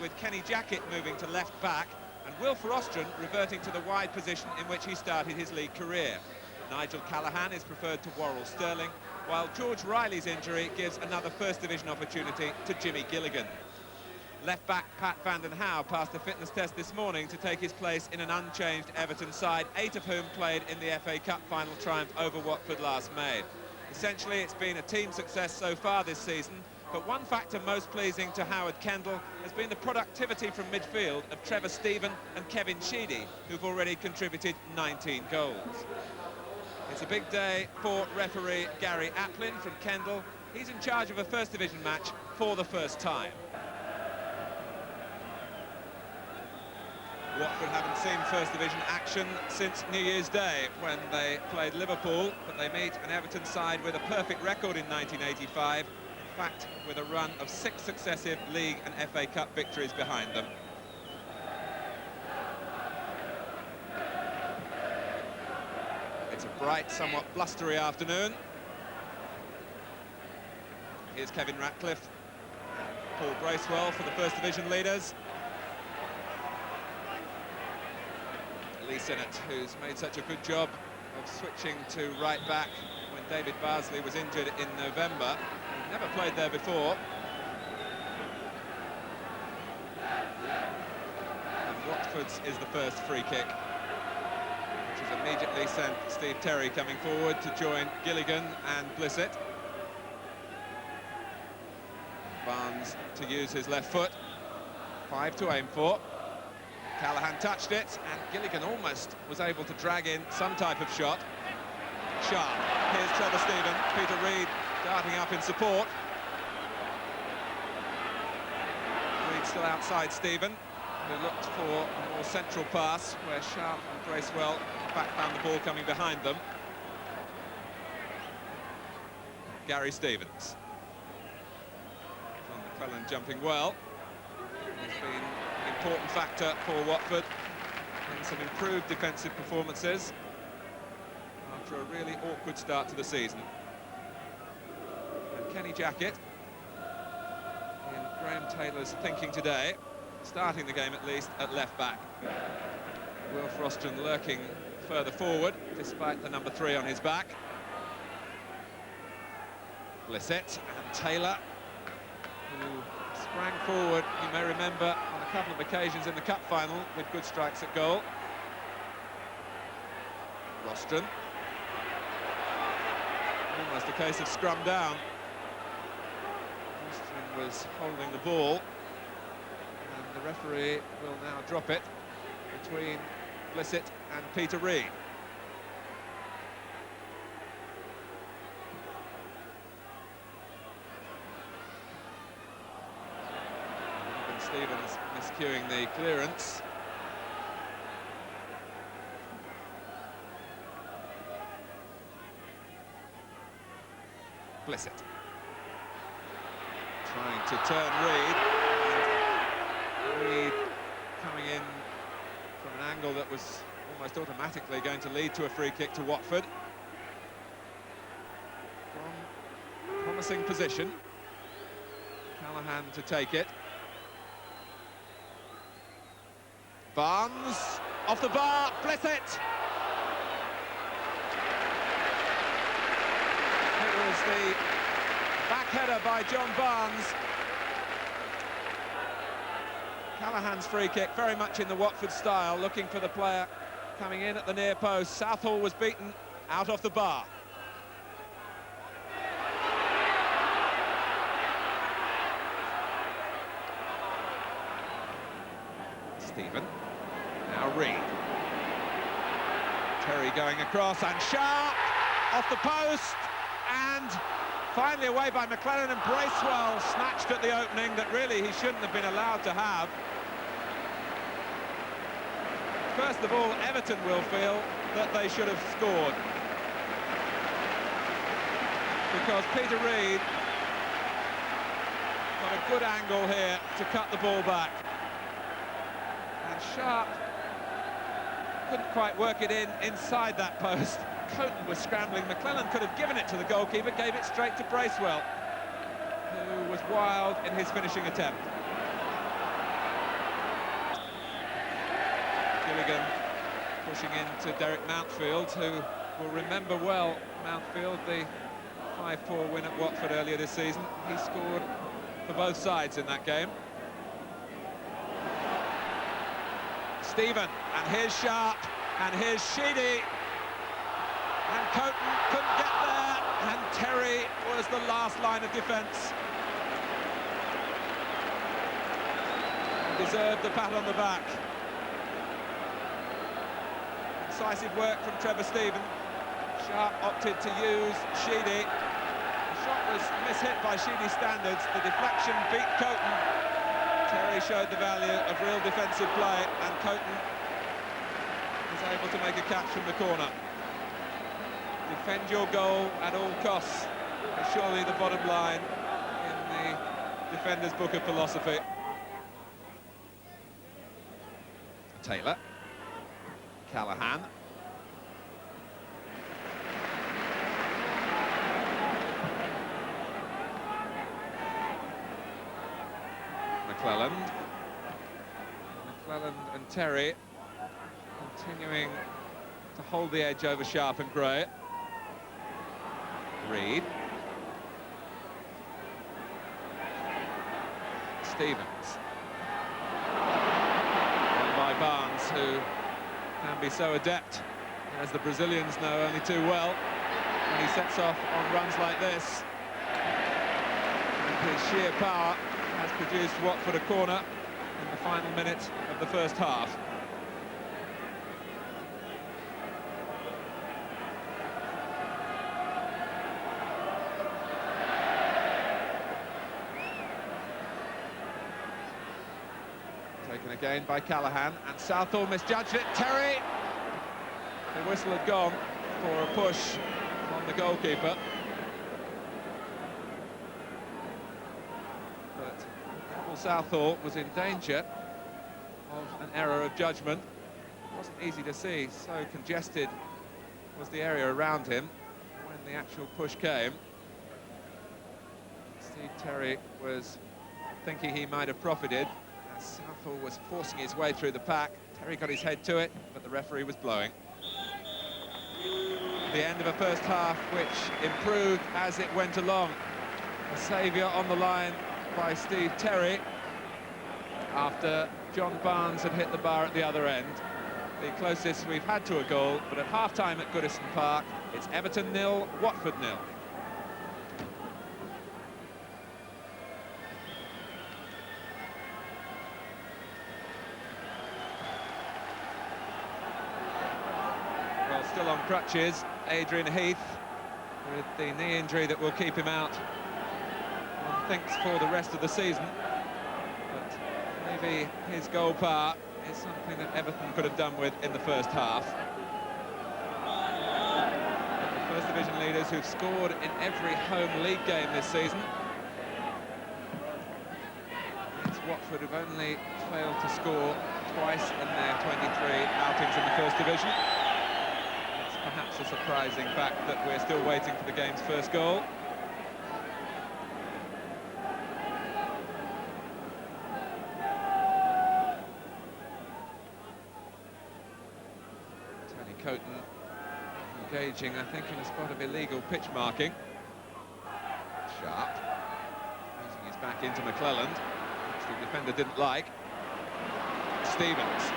with Kenny Jackett moving to left back and Will Frostron reverting to the wide position in which he started his league career. Nigel Callaghan is preferred to Worrell Sterling, while George Riley's injury gives another First Division opportunity to Jimmy Gilligan. Left-back Pat van den Hauwe passed the fitness test this morning to take his place in an unchanged Everton side, 8 of whom played in the FA Cup final triumph over Watford last May. Essentially, it's been a team success so far this season, but one factor most pleasing to Howard Kendall has been the productivity from midfield of Trevor Stephen and Kevin Sheedy, who've already contributed 19 goals. It's a big day for referee Gary Applin from Kendall. He's in charge of a First Division match for the first time. Watford haven't seen First Division action since New Year's Day when they played Liverpool, but they meet an Everton side with a perfect record in 1985. In fact, with a run of 6 successive League and FA Cup victories behind them. It's a bright, somewhat blustery afternoon. Here's Kevin Ratcliffe, Paul Bracewell for the First Division leaders. Lee Sinnott, who's made such a good job of switching to right back when David Barsley was injured in November. He'd never played there before. And Watford's is the first free kick, which is immediately sent Steve Terry coming forward to join Gilligan and Blissett. Barnes to use his left foot. 5 to aim for. Callaghan touched it, and Gilligan almost was able to drag in some type of shot. Sharp. Here's Trevor Stephen. Peter Reid darting up in support. Reid still outside Stephen, who looked for a more central pass, where Sharp and Bracewell in fact found the ball coming behind them. Gary Stevens. John McClellan jumping well. He's been an important factor for Watford in some improved defensive performances after a really awkward start to the season. And Kenny Jackett, in Graham Taylor's thinking today, starting the game at least at left back. Will Frostron lurking further forward despite the number 3 on his back. Blissett and Taylor, who sprang forward, you may remember, on a couple of occasions in the cup final with good strikes at goal. Rostron. Almost a case of scrum down. Rostron was holding the ball, and the referee will now drop it between Blissett and Peter Reid. Stevens miscuing the clearance. Blissett trying to turn Reid, and Reid coming in from an angle that was almost automatically going to lead to a free kick to Watford. From a promising position, Callaghan to take it. Barnes, off the bar, Blissett! It was the back header by John Barnes. Callaghan's free kick, very much in the Watford style, looking for the player coming in at the near post. Southall was beaten out off the bar. Stephen. Now Reid. Terry going across, and Sharp off the post, and finally away by McClellan, and Bracewell snatched at the opening that really he shouldn't have been allowed to have. First of all, Everton will feel that they should have scored, because Peter Reid got a good angle here to cut the ball back. Sharp couldn't quite work it inside that post. Coton was scrambling. McClellan could have given it to the goalkeeper, gave it straight to Bracewell, who was wild in his finishing attempt. Hooligan pushing into Derek Mountfield, who will remember well Mountfield, the 5-4 win at Watford earlier this season. He scored for both sides in that game. Stephen, and here's Sharp, and here's Sheedy, and Coton couldn't get there, and Terry was the last line of defence. Deserved the pat on the back. Decisive work from Trevor Stephen. Sharp opted to use Sheedy. The shot was mishit by Sheedy's standards. The deflection beat Coton. Terry showed the value of real defensive play, and Coton was able to make a catch from the corner. Defend your goal at all costs is surely the bottom line in the defender's book of philosophy. Taylor, Callahan, McClelland and Terry continuing to hold the edge over Sharp and Gray. Reed, Stevens, and by Barnes, who can be so adept, as the Brazilians know only too well, when he sets off on runs like this. And his sheer power has produced Watford a corner in the final minute of the first half. Taken again by Callahan, and Southall misjudged it. Terry! The whistle had gone for a push on the goalkeeper. But Southall was in danger of an error of judgment. It wasn't easy to see, so congested was the area around him when the actual push came. Steve Terry was thinking he might have profited. Southall was forcing his way through the pack. Terry got his head to it, but the referee was blowing. The end of a first half which improved as it went along. A saviour on the line by Steve Terry after John Barnes had hit the bar at the other end. The closest we've had to a goal, but at half-time at Goodison Park, it's Everton 0, Watford 0. Still on crutches, Adrian Heath, with the knee injury that will keep him out, one thinks, for the rest of the season. But maybe his goal power is something that Everton could have done with in the first half. The First Division leaders who've scored in every home league game this season. It's Watford who've only failed to score twice in their 23 outings in the First Division. Perhaps a surprising fact that we're still waiting for the game's first goal. Tony Coton engaging, I think, in a spot of illegal pitch marking. Sharp using his back into McClelland, which the defender didn't like. Stevens.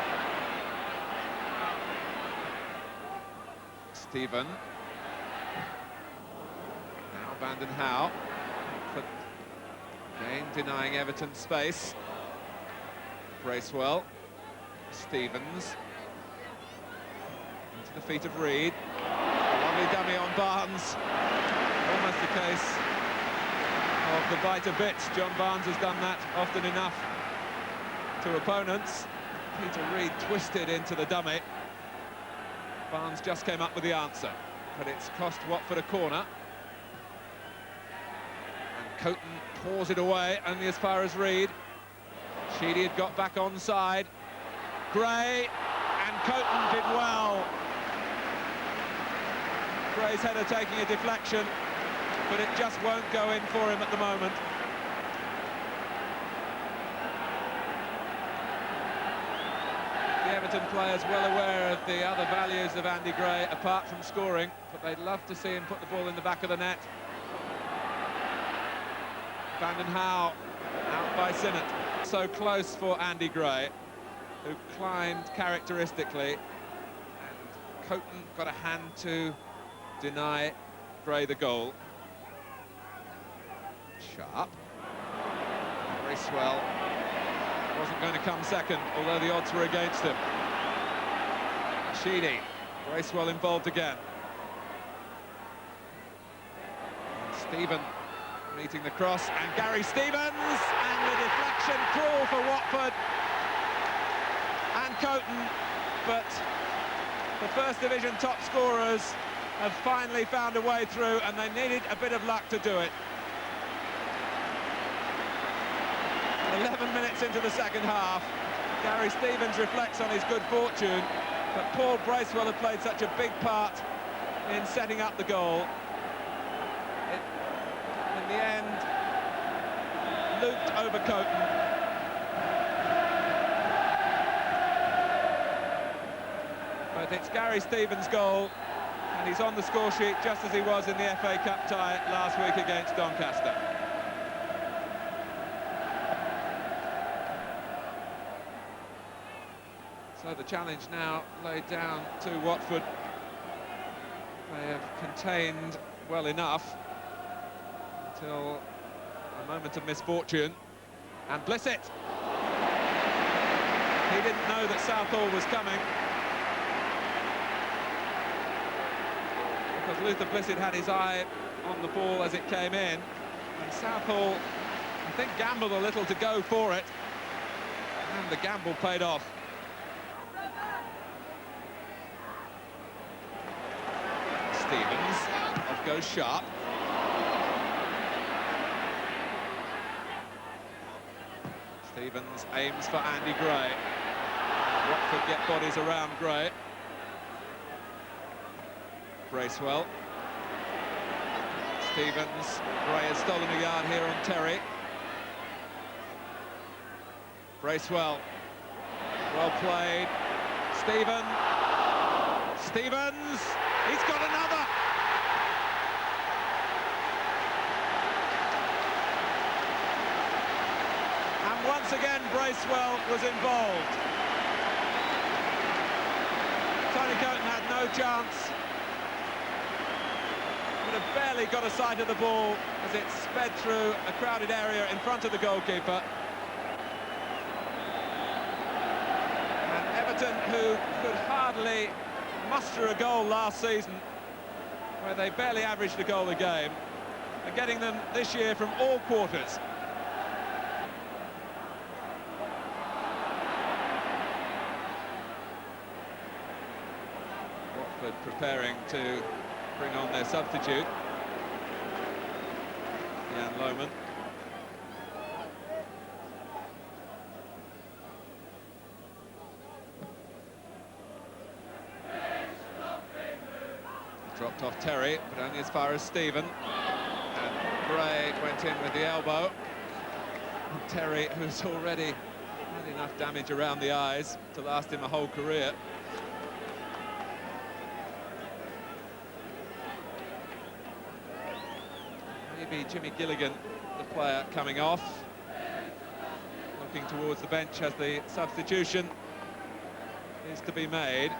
Stephen. Now Vanden Houw. Again denying Everton space. Bracewell. Stevens. Into the feet of Reed. Lovely dummy on Barnes. Almost a case of the bite a bit. John Barnes has done that often enough to opponents. Peter Reed twisted into the dummy. Barnes just came up with the answer, but it's cost Watford a corner. And Coton paws it away, only as far as Reed. Sheedy had got back onside. Gray, and Coton did well. Gray's header taking a deflection, but it just won't go in for him at the moment. The Everton players well aware of the other values of Andy Gray, apart from scoring, but they'd love to see him put the ball in the back of the net. Van Howe out by Sinnott. So close for Andy Gray, who climbed characteristically, and Coton got a hand to deny Gray the goal. Sharp. Bracewell wasn't going to come second, although the odds were against him. Sheedy. Bracewell involved again. And Stephen meeting the cross, and Gary Stevens, and the deflection, cruel for Watford and Coton, but the First Division top scorers have finally found a way through, and they needed a bit of luck to do it. 11 minutes into the second half, Gary Stevens reflects on his good fortune, but Paul Bracewell had played such a big part in setting up the goal. In the end, looped over Coton. But it's Gary Stevens' goal, and he's on the score sheet just as he was in the FA Cup tie last week against Doncaster. So the challenge now laid down to Watford. They have contained well enough until a moment of misfortune, and Blissett. He didn't know that Southall was coming, because Luther Blissett had his eye on the ball as it came in, and Southall, I think, gambled a little to go for it, and the gamble paid off. Stevens, off goes Sharp. Stevens aims for Andy Gray. Watford get bodies around Gray. Bracewell. Stevens. Gray has stolen a yard here on Terry. Bracewell. Well played. Stevens. He's got another. And once again, Bracewell was involved. Tony Coton had no chance. Would have barely got a sight of the ball as it sped through a crowded area in front of the goalkeeper. And Everton, who could hardly muster a goal last season, where they barely averaged a goal a game, are getting them this year from all quarters. Watford preparing to bring on their substitute, Jan Lohman. Dropped off Terry, but only as far as Stephen. And Gray went in with the elbow. And Terry, who's already had enough damage around the eyes to last him a whole career. Maybe Jimmy Gilligan, the player, coming off. Looking towards the bench as the substitution is to be made,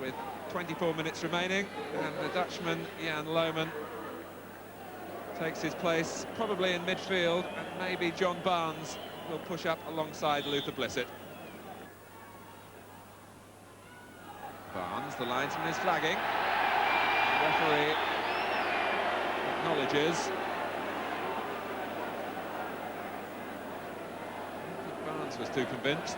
with 24 minutes remaining, and the Dutchman, Jan Lohman, takes his place probably in midfield, and maybe John Barnes will push up alongside Luther Blissett. Barnes, the linesman, is flagging. The referee acknowledges. I think Barnes was too convinced.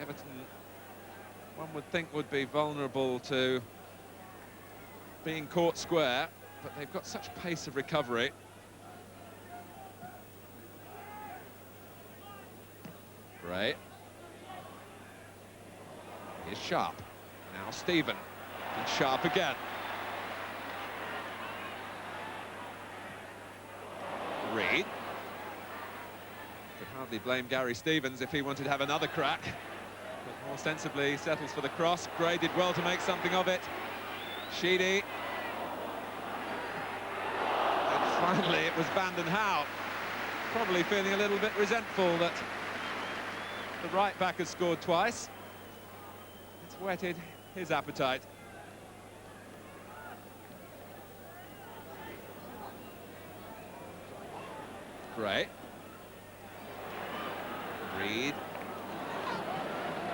Everton, one would think, would be vulnerable to being caught square, but they've got such pace of recovery. Gray. Here's Sharp. Now Stephen. And Sharp again. Reed. Could hardly blame Gary Stevens if he wanted to have another crack. But more sensibly settles for the cross. Gray did well to make something of it. Sheedy. And finally it was Vanden Hauwe. Probably feeling a little bit resentful that the right back has scored twice. It's whetted his appetite. Gray. Reed.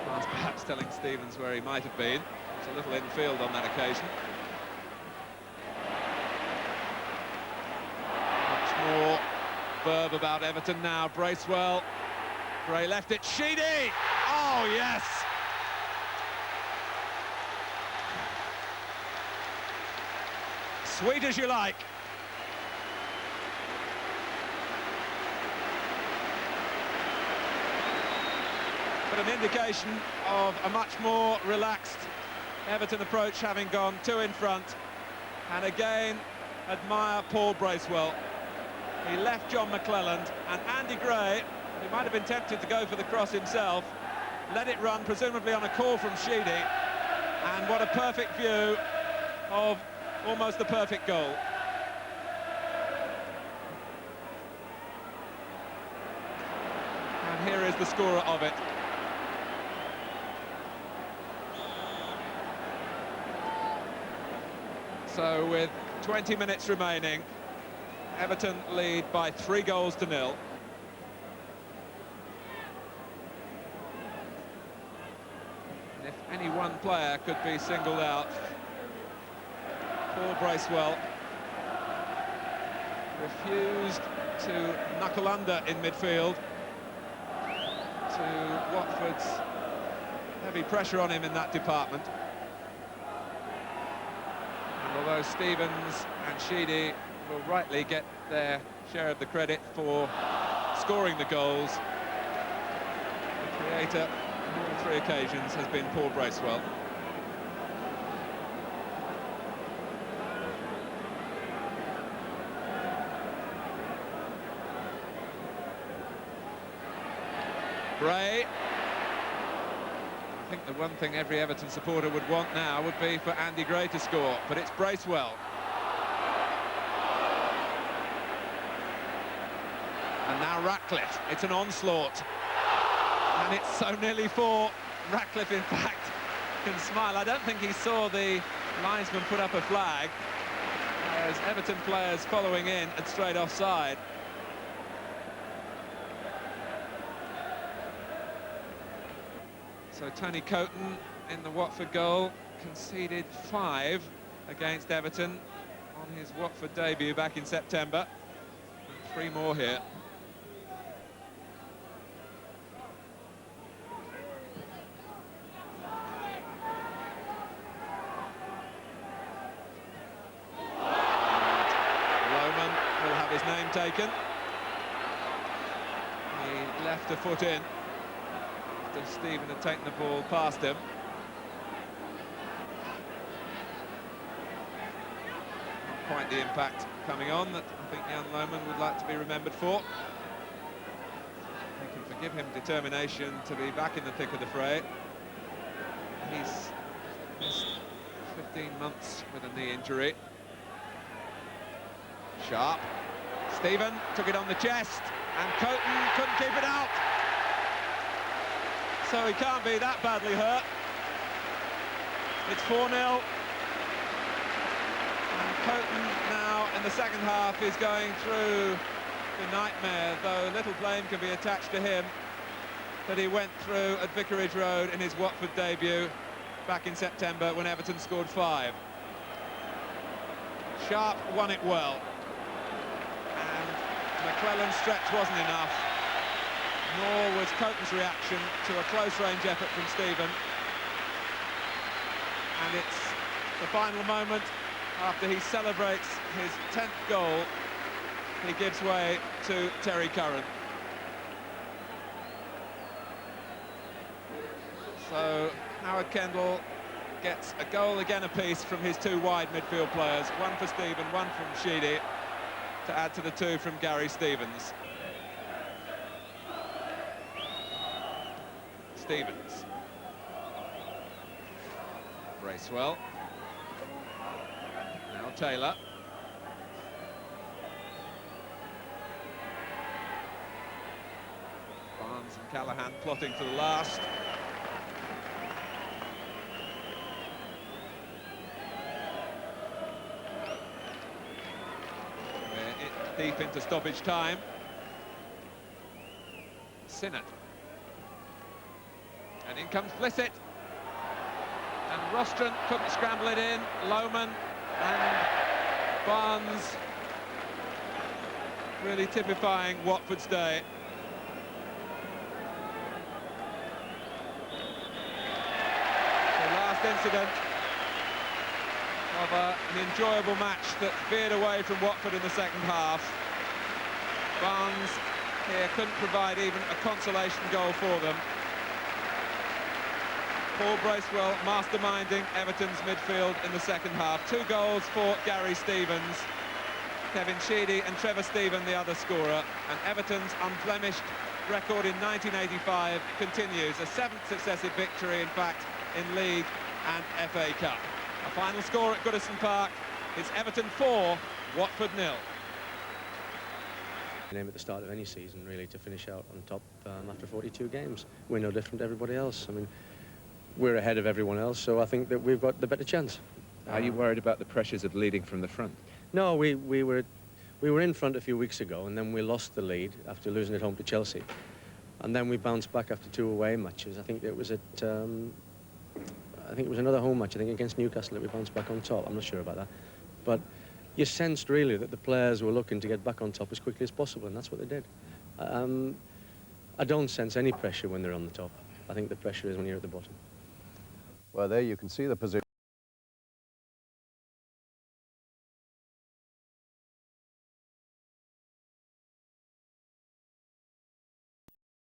Pass perhaps telling Stevens where he might have been. It's a little infield on that occasion. Much more verb about Everton now. Bracewell. Gray left it. Sheedy! Oh, yes! Sweet as you like. But an indication of a much more relaxed Everton approach, having gone 2 in front. And again, admire Paul Bracewell. He left John McClelland, and Andy Gray, who might have been tempted to go for the cross himself, let it run, presumably on a call from Sheedy. And what a perfect view of almost the perfect goal. And here is the scorer of it. So with 20 minutes remaining, Everton lead by 3 goals to 0. And if any one player could be singled out, Paul Bracewell refused to knuckle under in midfield to Watford's heavy pressure on him in that department. And although Stevens and Sheedy will rightly get their share of the credit for scoring the goals, the creator on all 3 occasions has been Paul Bracewell. Gray. I think the one thing every Everton supporter would want now would be for Andy Gray to score, but it's Bracewell. And now Ratcliffe. It's an onslaught. And it's so nearly 4. Ratcliffe, in fact, can smile. I don't think he saw the linesman put up a flag, as Everton players following in at straight offside. So Tony Coton in the Watford goal conceded 5 against Everton on his Watford debut back in September. And 3 more here. And Lohman will have his name taken. He left a foot in. Stephen had taken the ball past him. Not quite the impact coming on that I think Jan Lohman would like to be remembered for. You can forgive him determination to be back in the thick of the fray. He's missed 15 months with a knee injury. Sharp. Stephen took it on the chest, and Coton couldn't keep it out. So he can't be that badly hurt. It's 4-0. And Coton now in the second half is going through the nightmare, though little blame can be attached to him that he went through at Vicarage Road in his Watford debut back in September when Everton scored 5. Sharp won it well. And McClelland's stretch wasn't enough. Nor was Coton's reaction to a close-range effort from Stephen. And it's the final moment after he celebrates his 10th goal. He gives way to Terry Curran. So Howard Kendall gets a goal again apiece from his 2 wide midfield players. One for Stephen, one from Sheedy. to add to the 2 from Gary Stevens. Stevens. Bracewell. Now Taylor. Barnes and Callahan plotting for the last. We're deep into stoppage time. Sinnott. And in comes Blissett. And Rostron couldn't scramble it in. Lohman and Barnes really typifying Watford's day. The last incident of an enjoyable match that veered away from Watford in the second half. Barnes here couldn't provide even a consolation goal for them. Paul Bracewell masterminding Everton's midfield in the second half. 2 goals for Gary Stevens. Kevin Sheedy and Trevor Stephen the other scorer. And Everton's unblemished record in 1985 continues. A 7th successive victory, in fact, in League and FA Cup. A final score at Goodison Park is Everton 4, Watford 0. Aim at the start of any season, really, to finish out on top after 42 games. We're no different to everybody else. I mean, we're ahead of everyone else, so I think that we've got the better chance. Are you worried about the pressures of leading from the front? No, we were in front a few weeks ago, and then we lost the lead after losing at home to Chelsea, and then we bounced back after 2 away matches. I think it was another home match, I think against Newcastle, that we bounced back on top. I'm not sure about that, but you sensed really that the players were looking to get back on top as quickly as possible, and that's what they did. I don't sense any pressure when they're on the top. I think the pressure is when you're at the bottom. Well, there you can see the position.